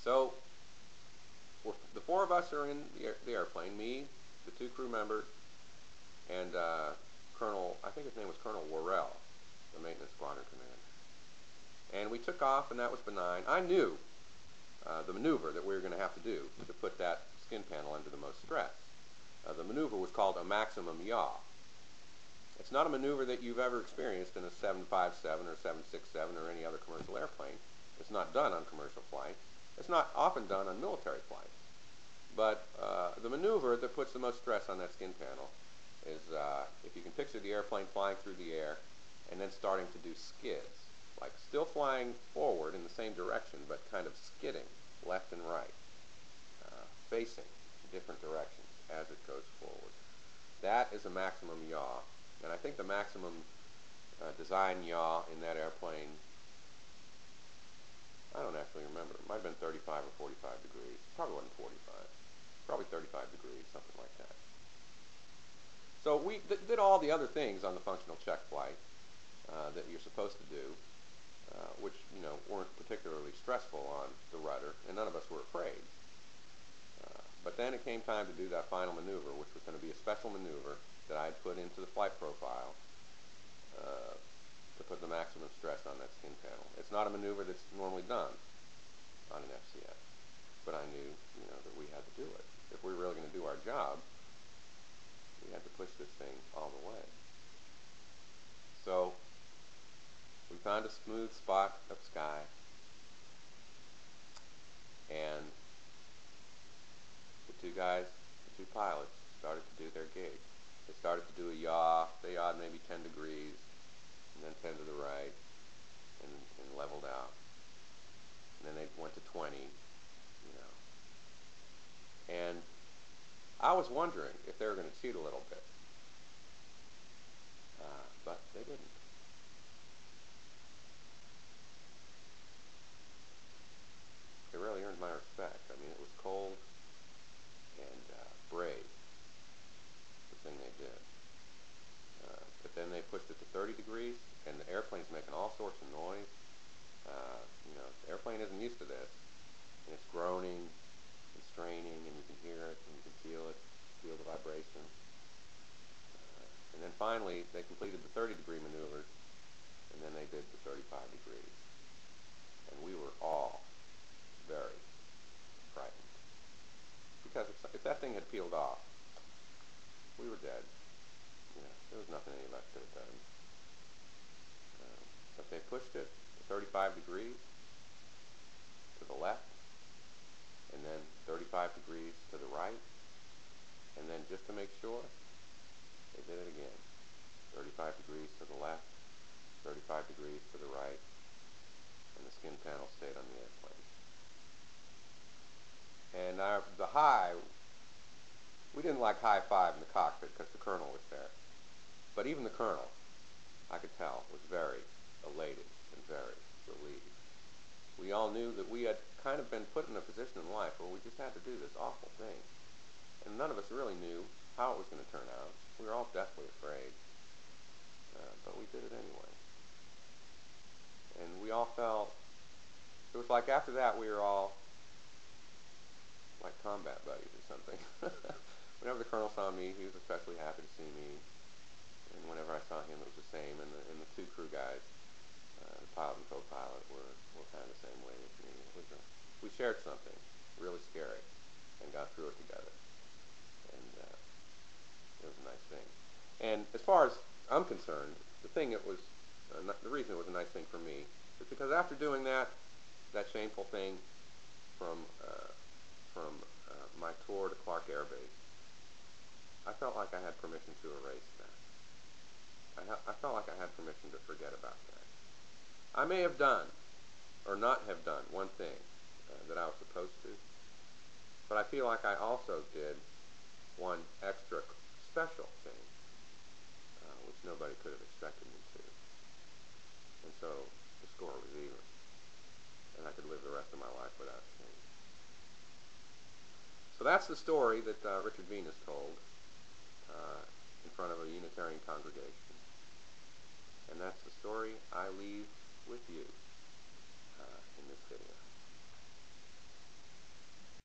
So the four of us are in the airplane, me, the two crew members, and Colonel, I think his name was Colonel Worrell, the maintenance squadron commander. And we took off, and that was benign. I knew the maneuver that we were going to have to do to put that skin panel under the most stress. The maneuver was called a maximum yaw. It's not a maneuver that you've ever experienced in a 757 or 767 or any other commercial airplane. It's not done on commercial flights. It's not often done on military flights. But the maneuver that puts the most stress on that skin panel is, if you can picture the airplane flying through the air and then starting to do skids, like still flying forward in the same direction but kind of skidding left and right, facing different directions as it goes forward. That is a maximum yaw. And I think the maximum design yaw in that airplane, I don't actually remember. It might have been 35 or 45 degrees. Probably wasn't 45. Probably 35 degrees, something like that. So we did all the other things on the functional check flight that you're supposed to do, which weren't particularly stressful on the rudder, and none of us were afraid. But then it came time to do that final maneuver, which was going to be a special maneuver that I'd put into the flight profile to put the maximum stress on that skin panel. It's not a maneuver that's normally done on an FCS, but I knew that we had to do it. If we were really going to do our job, we had to push this thing all the way. So we found a smooth spot of sky, and the two pilots started to do their gig. They started to do a yaw. They yawed maybe 10 degrees, and then 10 to the right, and leveled out. And then they went to 20, And I was wondering if they were going to cheat a little bit. But they didn't. They really earned my respect. I mean, it was cold and brave, the thing they did. But then they pushed it to 30 degrees, and the airplane's making all sorts of noise. The airplane isn't used to this. And it's groaning and straining, and you can hear it, and you can feel the vibration. And then finally, they completed the 30-degree maneuvers, and then they did the 35 degrees. And we were all very frightened. Because if that thing had peeled off, we were dead. There was nothing any of us could have done. But they pushed it to 35 degrees to the left, and then 35 degrees to the right, and then just to make sure, they did it again. 35 degrees to the left, 35 degrees to the right, and the skin panel stayed on the airplane. And the high, we didn't like high five in the cockpit because the colonel was there. But even the colonel, I could tell, was very elated and very relieved. We all knew that we had kind of been put in a position in life where we just had to do this awful thing. And none of us really knew how it was going to turn out. We were all deathly afraid. But we did it anyway. And we all felt, it was like after that we were all like combat buddies or something. Whenever the colonel saw me, he was especially happy to see me. And whenever I saw him, it was the same. And the two crew guys, the pilot and co-pilot, were kind of the same way with me. We shared something really scary and got through it together. And it was a nice thing. And as far as I'm concerned, the reason it was a nice thing for me is because after doing that shameful thing from my tour to Clark Air Base, I felt like I had permission to erase that. I felt like I had permission to forget about that. I may have done, or not have done, one thing that I was supposed to, but I feel like I also did one extra special thing, which nobody could have expected me to. And so the score was even, and I could live the rest of my life without shame. So that's the story that Richard Venus told in front of a Unitarian congregation. And that's the story I leave with you.